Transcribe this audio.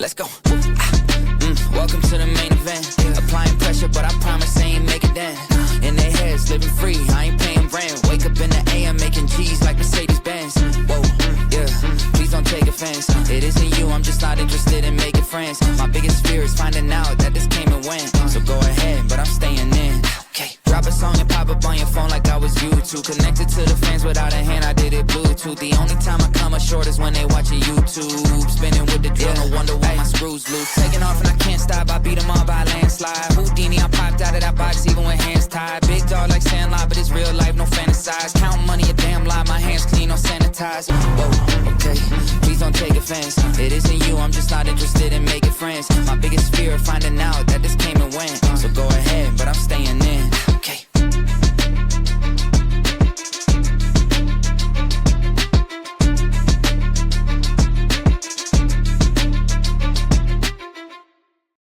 Let's go. Welcome to the main event. Applying pressure, but I promise I ain't make it then. In their heads, living free, I ain't paying rent. Wake up in the AM, making G's like Mercedes-Benz. Whoa, yeah, please don't take offense. It isn't you, I'm just not interested in making friends. My biggest fear is finding out that this came and went. So go ahead, but I'm staying in. Okay, drop a song and pop up on your phone like I was YouTube. Connected to the fans without a hand, I did it Bluetooth. The only time I come up short is when they watching YouTube. Spinning with the drill, no wonder why my screws loose. Taking off and I can't stop, I beat them all by landslide. Houdini, I popped out of that box even with hands tied. Big dog like Sandlot, but it's real life, no fantasize. Counting money a damn lie, my hands clean, no sanitize. Whoa, okay, please don't take offense. It isn't you, I'm just not interested in making friends. My biggest fear of finding out that this came and went. So go ahead, but I'm staying in.